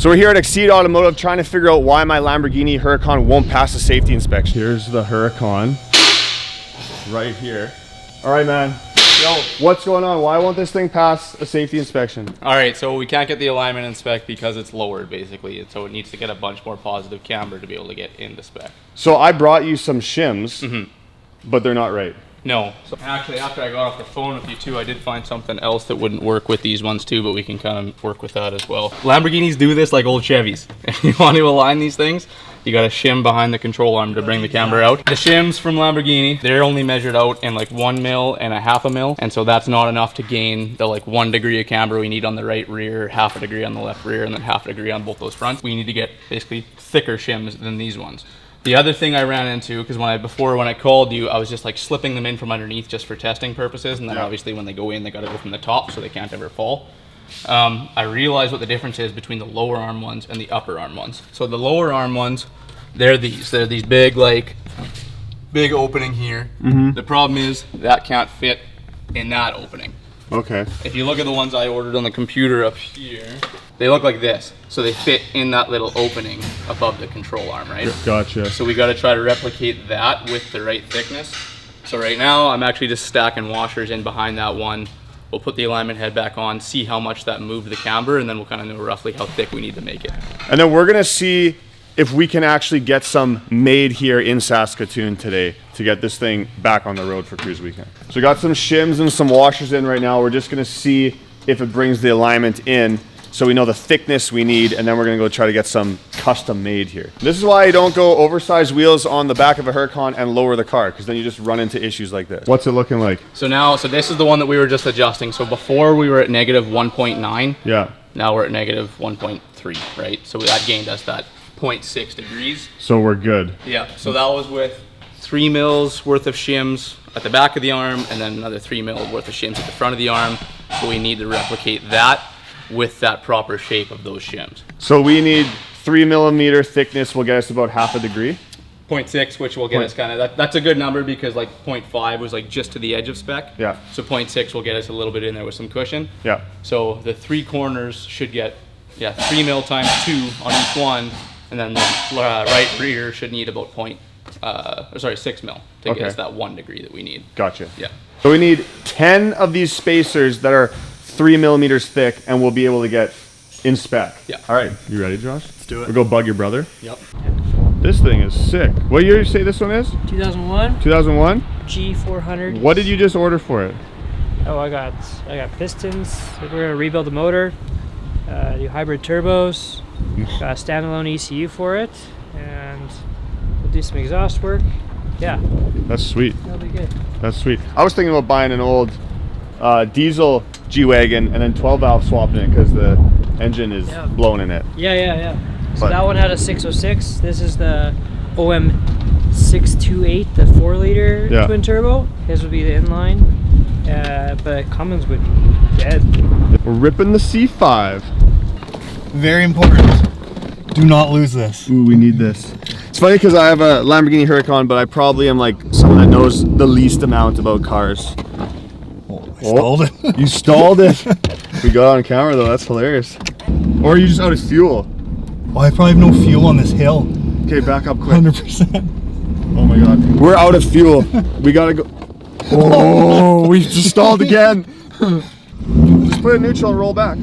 So we're here at Exceed Automotive trying to figure out why my Lamborghini Huracan won't pass the safety inspection. Here's the Huracan right here. All right, man. Yo, what's going on? Why won't this thing pass a safety inspection? All right, so we can't get the alignment in spec because it's lowered basically, so it needs to get a bunch more positive camber to be able to get into spec. So I brought you some shims, but they're not right. No. So actually, after I got off the phone with you too, I did find something else that wouldn't work with these ones too, but we can kind of work with that as well. Lamborghinis do this like old Chevys. If you want to align these things, you got to shim behind the control arm to bring the camber out. The shims from Lamborghini, they're only measured out in like 1 mil and 1/2 mil, and so that's not enough to gain the like 1 degree of camber we need on the right rear, 1/2 degree on the left rear, and then 1/2 degree on both those fronts. We need to get basically thicker shims than these ones. The other thing I ran into, because when I called you, I was just like slipping them in from underneath just for testing purposes, and then obviously when they go in, they got to go from the top so they can't ever fall. I realized what the difference is between the lower arm ones and the upper arm ones. So the lower arm ones, they're these big big opening here. The problem is that can't fit in that opening. Okay. If you look at the ones I ordered on the computer up here, they look like this. So they fit in that little opening above the control arm, right? Gotcha. So we got to try to replicate that with the right thickness. So right now I'm actually just stacking washers in behind that one. We'll put the alignment head back on, see how much that moved the camber, and then we'll kind of know roughly how thick we need to make it. And then we're gonna see if we can actually get some made here in Saskatoon today to get this thing back on the road for cruise weekend. So we got some shims and some washers in right now. We're just gonna see if it brings the alignment in so we know the thickness we need, and then we're gonna go try to get some custom made here. This is why you don't go oversized wheels on the back of a Huracan and lower the car, because then you just run into issues like this. What's it looking like? So this is the one that we were just adjusting. So before we were at -1.9. Yeah. Now we're at -1.3, right? So that gained us that 0.6 degrees. So we're good. Yeah, so that was with 3 mils worth of shims at the back of the arm, and then another 3 mil worth of shims at the front of the arm. So we need to replicate that with that proper shape of those shims. So we need 3 millimeter thickness will get us about 1/2 degree. 0.6, which will get us kind of, that's a good number because like 0.5 was like just to the edge of spec. Yeah. So 0.6 will get us a little bit in there with some cushion. Yeah. So the 3 corners should get, 3 mil times 2 on each one, and then the right rear should need about 6 mil to get us that 1 degree that we need. Gotcha. Yeah. So we need 10 of these spacers that are 3 millimeters thick, and we'll be able to get in spec. Yeah. All right. You ready, Josh? Let's do it. We'll go bug your brother. Yep. This thing is sick. What year did you say this one is? 2001 2001? G400. What did you just order for it? Oh, I got pistons. We're gonna rebuild the motor, do hybrid turbos, got a standalone ECU for it, and we'll do some exhaust work. Yeah. That's sweet. That'll be good. That's sweet. I was thinking about buying an old diesel G-Wagon and then 12 valve swapping it because the engine is blown in it. Yeah. So that one had a 606. This is the OM628, the 4-liter twin turbo. His would be the inline, but Cummins would be dead. We're ripping the C5. Very important. Do not lose this. Ooh, we need this. It's funny because I have a Lamborghini Huracan, but I probably am like someone that knows the least amount about cars. I stalled it. You stalled it. We got on camera though. That's hilarious. Or are you just out of fuel? Well, I probably have no fuel on this hill. Okay, back up quick. 100%. Oh my god. We're out of fuel. We gotta go. Oh, we just stalled again. Just put it in neutral and roll back.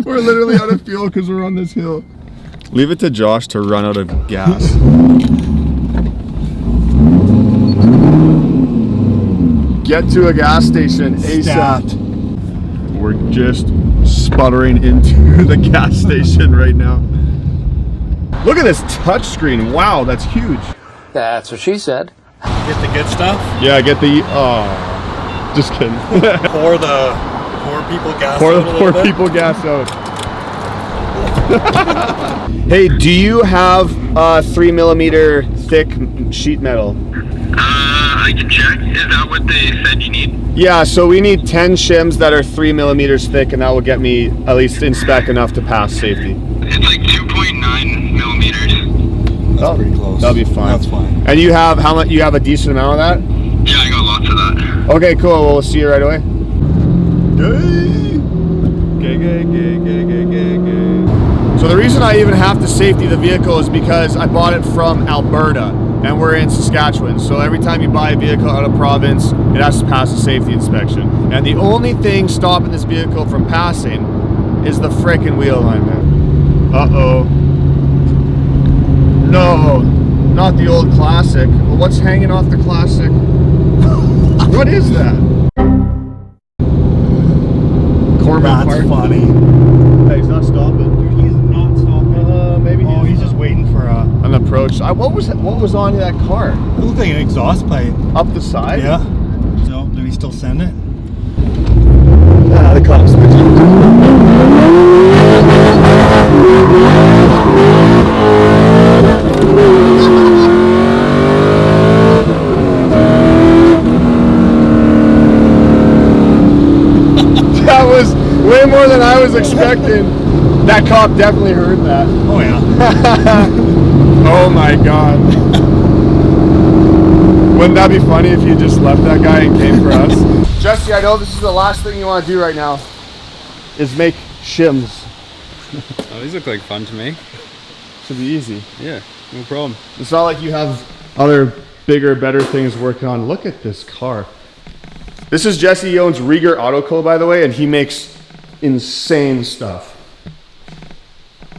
We're literally out of fuel because we're on this hill. Leave it to Josh to run out of gas. Get to a gas station ASAP. We're just sputtering into the gas station right now. Look at this touch screen. Wow, that's huge. That's what she said. Get the good stuff. Yeah, get the just kidding. Pour the poor people gas Pour out. the poor people gas out. Hey, do you have 3 millimeter thick sheet metal? I can check. Is that what they said you need? Yeah, so we need 10 shims that are 3 millimeters thick, and that will get me at least in spec enough to pass safety. It's like 2.9 millimeters. That's pretty close. That'll be fine. That's fine. And you have how much? You have a decent amount of that? Yeah, I got lots of that. Okay, cool. We'll see you right away. Yay! reason I even have to safety the vehicle is because I bought it from Alberta and we're in Saskatchewan. So every time you buy a vehicle out of province, it has to pass a safety inspection. And the only thing stopping this vehicle from passing is the frickin' wheel alignment. Uh-oh. No, not the old Classic. Well, what's hanging off the Classic? What is that? That's funny. Hey, he's not stopping. Dude, he's not stopping. Maybe he's just waiting for an approach. What was on that car? It looked like an exhaust pipe. Up the side? Yeah. So, do we still send it? Ah, the cops. That was way more than I was expecting. That cop definitely heard that. Oh yeah. Oh my god. Wouldn't that be funny if you just left that guy and came for us? Jesse, I know this is the last thing you want to do right now, is make shims. Oh, these look like fun to make. Should be easy. Yeah, no problem. It's not like you have other bigger, better things working on. Look at this car. This is Jesse. He owns Rieger Auto Co, by the way, and he makes insane stuff.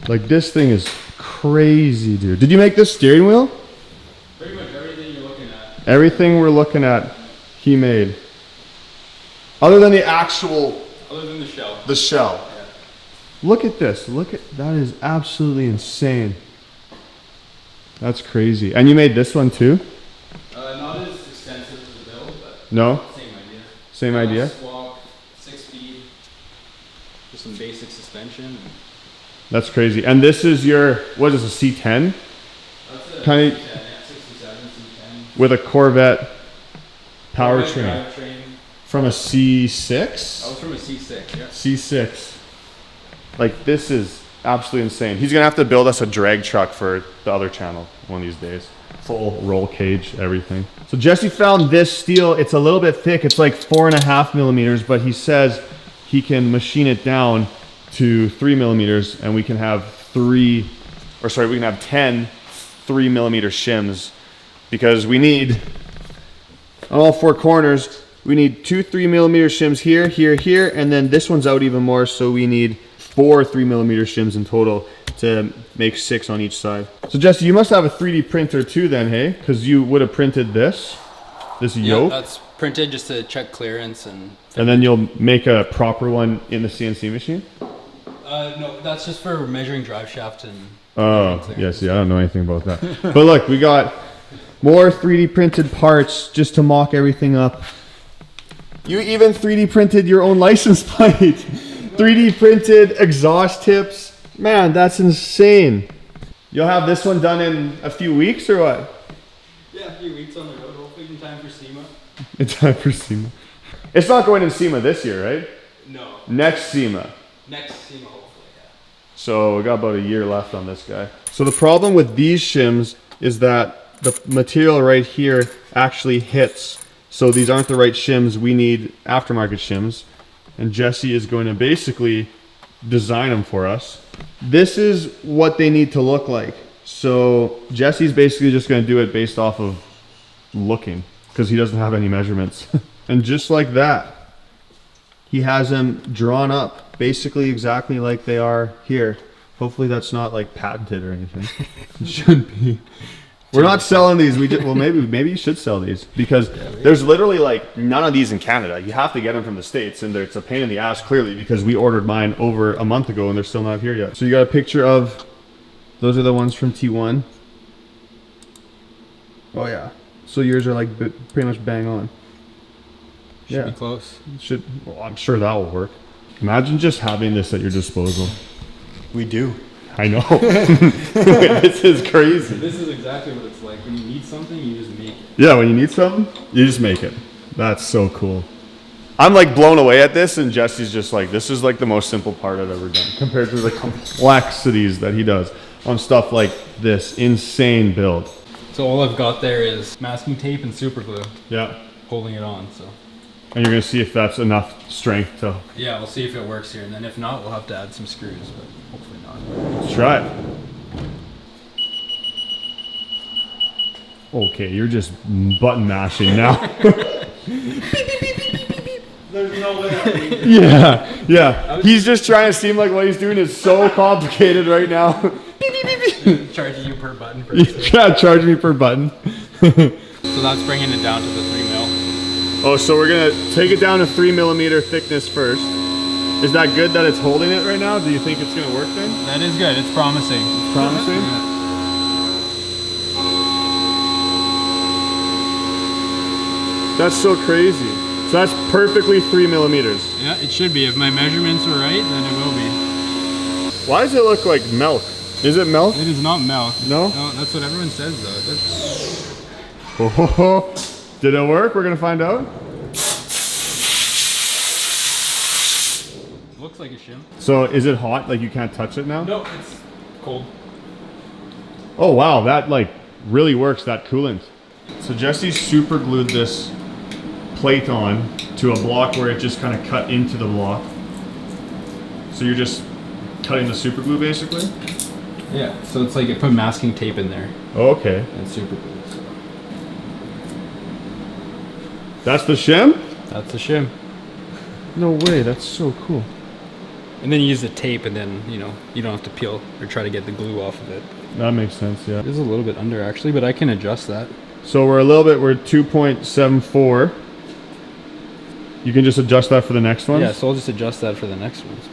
Like, this thing is crazy, dude. Did you make this steering wheel? Pretty much everything you're looking at. Everything we're looking at, he made. Other than the actual... Other than the shell. The shell. Yeah. Look at this. Look at... That is absolutely insane. That's crazy. And you made this one too? Not as extensive as the build, but... No? Same idea. Same idea? Swap, 6-speed, just some basic suspension. That's crazy. And this is your... What is a C10? That's a Kind of... C10, yeah, 67 C10. With a Corvette powertrain. Drivetrain. From a C6? I was from a C6, yeah. C6. Like, this is absolutely insane. He's gonna have to build us a drag truck for the other channel one of these days. Full roll cage, everything. So Jesse found this steel. It's a little bit thick. It's like 4.5 millimeters, but he says he can machine it down to 3 millimeters, and we can have 10 3 millimeter shims, because we need, on all four corners, we need 2 3 millimeter shims here, here, here, and then this one's out even more, so we need 4 3 millimeter shims in total to make 6 on each side. So Jesse, you must have a 3D printer too then, hey? Because you would have printed this yoke. Yeah, that's printed just to check clearance and then you'll make a proper one in the CNC machine? no, that's just for measuring drive shaft and Oh, yeah, see, I don't know anything about that. But look, we got more 3D printed parts just to mock everything up. You even 3D printed your own license plate. 3D printed exhaust tips. Man, that's insane. You'll have this one done in a few weeks or what? yeah, a few weeks on the road, hopefully in time for SEMA. In time for SEMA. It's not going in SEMA this year, right? No, Next SEMA. next SEMA hopefully, yeah. So we got about a year left on this guy. So the problem with these shims is that the material right here actually hits. So these aren't the right shims. We need aftermarket shims. And Jesse is going to basically design them for us. This is what they need to look like. So Jesse's basically just going to do it based off of looking, because he doesn't have any measurements. And just like that, he has them drawn up basically exactly like they are here. Hopefully that's not like patented or anything. It shouldn't be. We're not selling these. We just, well, maybe you should sell these, because there's literally like none of these in Canada. You have to get them from the States, and it's a pain in the ass clearly, because we ordered mine over a month ago and they're still not here yet. So you got a picture of, those are the ones from T1. Oh yeah. So yours are like pretty much bang on. Should be close. Well, I'm sure that will work. Imagine just having this at your disposal. We do. I know. This is crazy. This is exactly what it's like. When you need something, you just make it. Yeah, when you need something, you just make it. That's so cool. I'm like blown away at this, and Jesse's just like, this is like the most simple part I've ever done compared to the complexities that he does on stuff like this insane build. So all I've got there is masking tape and super glue Yeah. holding it on, so. And you're gonna see if that's enough strength to. Yeah, we'll see if it works here, and then if not, we'll have to add some screws, but hopefully not. Let's try it. Okay, you're just button mashing now. There's no way. Yeah. He's just trying to seem like what he's doing is so complicated right now. Charging you per button. Yeah, charge me per button. So that's bringing it down to the 3 mil. Oh, so we're gonna take it down to 3mm thickness first. Is that good that it's holding it right now? Do you think it's gonna work then? That is good. It's promising. Promising? That's so crazy. So that's perfectly 3mm. Yeah, it should be. If my measurements are right, then it will be. Why does it look like milk? Is it milk? It is not milk. No? No, that's what everyone says though. Oh, did it work? We're gonna find out. Looks like a shim. So is it hot? Like you can't touch it now? No, it's cold. Oh wow, that like really works, that coolant. So Jesse super glued this plate on to a block where it just kind of cut into the block. So you're just cutting the super glue basically? Yeah, so it's like it put masking tape in there Oh, okay. and super glue. So That's the shim? that's the shim. No way, that's so cool. And then you use the tape, and then you know you don't have to peel or try to get the glue off of it. That makes sense, yeah. It is a little bit under actually, but I can adjust that. So we're 2.74. You can just adjust that for the next one? Yeah, so I'll just adjust that for the next ones.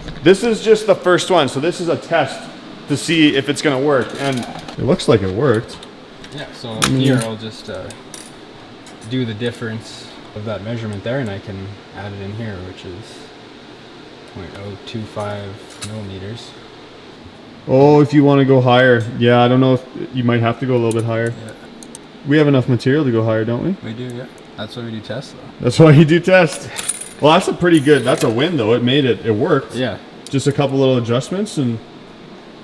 But This is just the first one, so this is a test to see if it's gonna work, and it looks like it worked. yeah, so here I'll just do the difference of that measurement there, and I can add it in here, which is 0.025 millimeters. Oh, if you want to go higher. Yeah, I don't know if you might have to go a little bit higher. Yeah. We have enough material to go higher, don't we? We do, yeah. That's why we do tests, though. That's why you do test. Well, that's a pretty good, that's a win though. It made it, it worked. Yeah. Just a couple little adjustments and...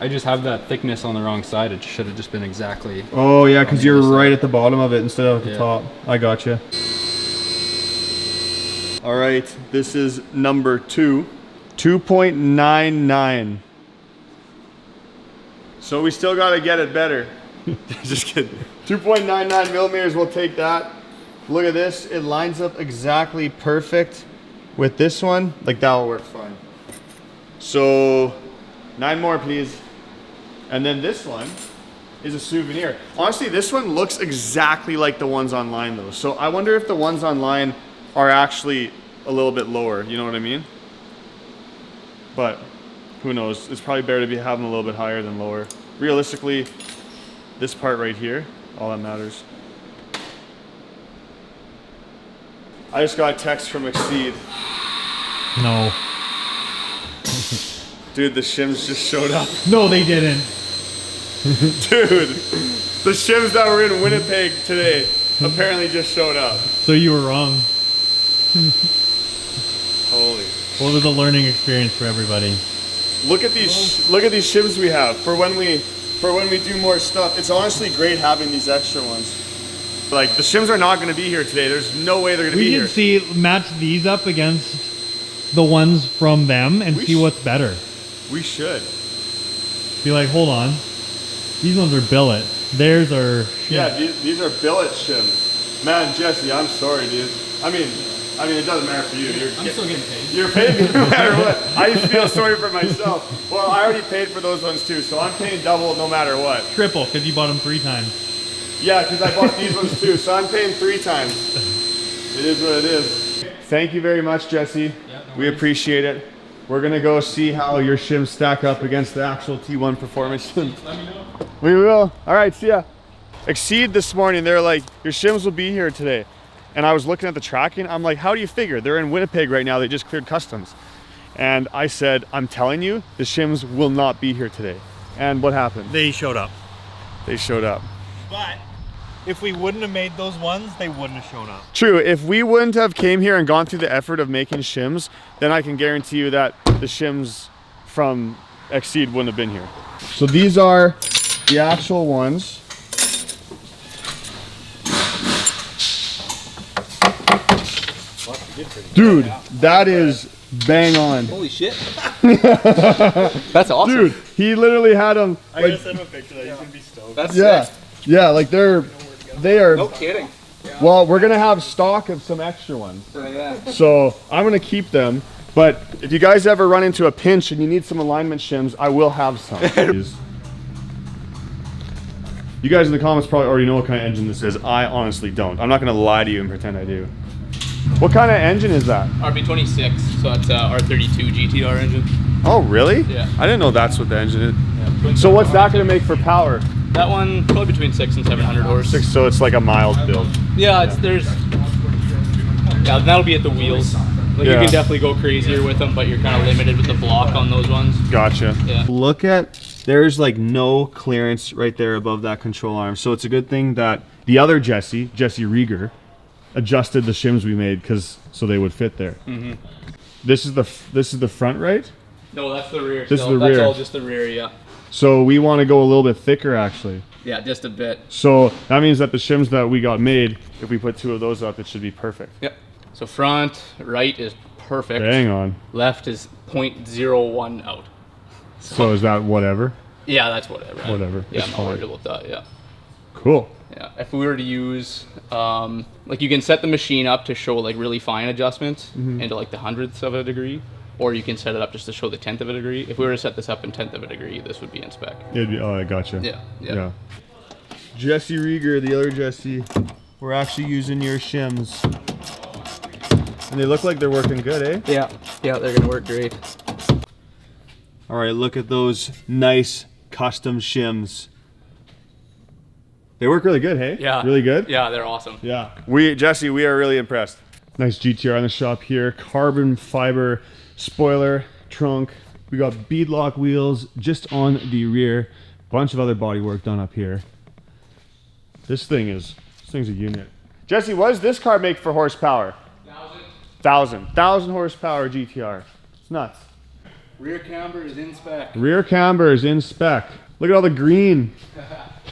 I just have that thickness on the wrong side. It should have just been exactly. Oh yeah, because On the you're other side. right at the bottom of it instead of at the Yeah. top. I gotcha. All right, this is number 2. 2.99. So we still got to get it better. Just kidding. 2.99 millimeters, we'll take that. Look at this, it lines up exactly perfect with this one. Like that will work fine. So 9 more please. And then this one is a souvenir. Honestly, this one looks exactly like the ones online though. So I wonder if the ones online are actually a little bit lower, you know what I mean? But who knows? It's probably better to be having a little bit higher than lower. Realistically, this part right here, all that matters. I just got a text from Exceed. No. Dude, the shims just showed up. No, they didn't. Dude, the shims that were in Winnipeg today apparently just showed up. So you were wrong. Holy. What was a learning experience for everybody? Look at these shims we have for when we do more stuff. It's honestly great having these extra ones. Like the shims are not going to be here today. There's no way they're going to be We here. should match these up against the ones from them and We see what's better. We should. Be like, hold on, these ones are billet. Theirs are shim. Yeah, these are billet shims. Man, Jesse, I'm sorry, dude. I mean, it doesn't matter for you. I'm still getting paid. You're paying me no matter what. I just feel sorry for myself. Well, I already paid for those ones too, so I'm paying double no matter what. Triple, because you bought them 3 times. Yeah, because I bought these ones too, so I'm paying 3 times. It is what it is. Thank you very much, Jesse. Yeah, no We worries. appreciate it. We're gonna go see how your shims stack up against the actual T1 Performance shims. Let me know. We will. All right, see ya. Exceed this morning, they're like, your shims will be here today. And I was looking at the tracking. I'm like, how do you figure? They're in Winnipeg right now. They just cleared customs. And I said, I'm telling you, the shims will not be here today. And what happened? They showed up. They showed up. But if we wouldn't have made those ones, they wouldn't have shown up. True, if we wouldn't have came here and gone through the effort of making shims, then I can guarantee you that the shims from Exceed wouldn't have been here. So these are the actual ones. Dude, that is Bang on. Holy shit. That's awesome. Dude, he literally had them. I gotta send him a picture that he's gonna be stoked. That's Yeah. sick. Yeah, like they are. No kidding. Well, we're gonna have stock of some extra ones. Yeah. So I'm gonna keep them. But if you guys ever run into a pinch and you need some alignment shims, I will have some. You guys in the comments probably already know what kind of engine this is. I honestly don't. I'm not gonna lie to you and pretend I do. What kind of engine is that? RB26, so it's R32 GTR engine. Oh, really? Yeah. I didn't know that's what the engine is. Yeah. So what's that gonna make for power? That one probably between 600 and 700 horse. So it's like a mild build. Yeah, that'll be at the wheels. Like Yeah. you can definitely go crazier with them, but you're kind of limited with the block on those ones. Gotcha. Yeah. Look at, there's like no clearance right there above that control arm. So it's a good thing that the other Jesse Rieger, adjusted the shims we made so they would fit there. Mm-hmm. This is the front, right? No, that's the rear. This is the That's rear. all just the rear, yeah. So we want to go a little bit thicker actually. Yeah, just a bit. So that means that the shims that we got made, if we put two of those up, it should be perfect. Yep. So front, right is perfect. Hang on. Left is 0.01 out. So is that whatever? Yeah, that's whatever. Whatever. Yeah, It's I'm not fine. worried about that, yeah. Cool. Yeah, if we were to use, like you can set the machine up to show like really fine adjustments into like the hundredths of a degree, or you can set it up just to show the tenth of a degree. If we were to set this up in tenth of a degree, this would be in spec. It'd be, oh, I gotcha. Yeah. Jesse Rieger, the other Jesse, we're actually using your shims. And they look like they're working good, eh? Yeah, they're gonna work great. All right, look at those nice custom shims. They work really good, hey? Yeah. Really good? Yeah, they're awesome. Yeah. Jesse, we are really impressed. Nice GTR in the shop here. Carbon fiber spoiler, trunk. We got beadlock wheels just on the rear. Bunch of other body work done up here. This thing's a unit. Jesse, what does this car make for horsepower? 1,000 horsepower GTR. It's nuts. Rear camber is in spec. Rear camber is in spec. Look at all the green.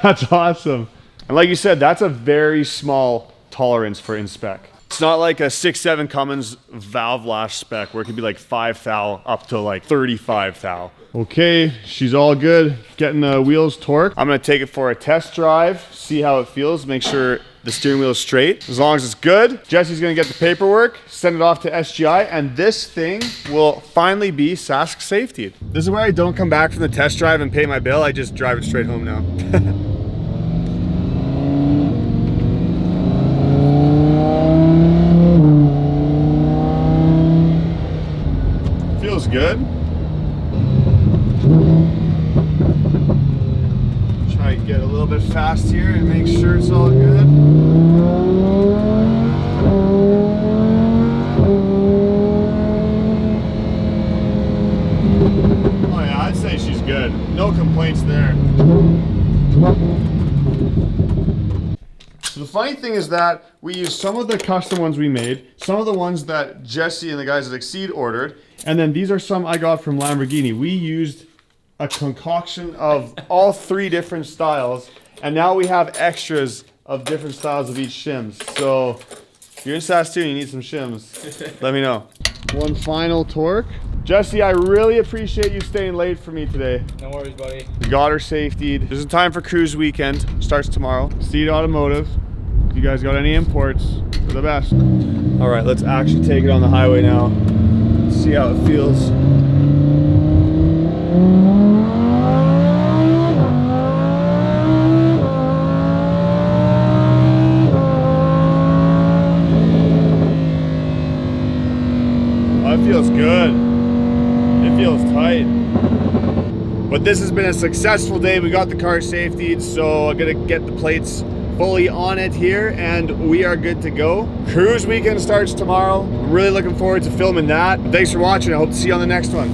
That's awesome. And like you said, that's a very small tolerance for in spec. It's not like a 6.7 Cummins valve lash spec where it could be like 5 thou up to like 35 thou. Okay, she's all good. Getting the wheels torqued. I'm gonna take it for a test drive, see how it feels, make sure the steering wheel is straight. As long as it's good, Jesse's gonna get the paperwork, send it off to SGI, and this thing will finally be Sask safety. This is where I don't come back from the test drive and pay my bill. I just drive it straight home now. Feels good. Try to get a little bit fast here and make sure it's all good. Oh yeah, I'd say she's good. No complaints there. So the funny thing is that we used some of the custom ones we made, some of the ones that Jesse and the guys at Exceed ordered, and then these are some I got from Lamborghini. We used a concoction of all three different styles, and now we have extras of different styles of each shims. So if you're in Saskatoon, you need some shims, let me know. One final torque. Jesse, I really appreciate you staying late for me today. No worries, buddy. We got her safetied. This is time for cruise weekend. Starts tomorrow. Seed Automotive. If you guys got any imports, they're the best. All right, let's actually take it on the highway now. See how it feels. Oh, it feels good. It feels tight. But this has been a successful day. We got the car safetied, so I'm gonna get the plates fully on it here and we are good to go. Cruise weekend starts tomorrow. I'm really looking forward to filming that. Thanks for watching. I hope to see you on the next one.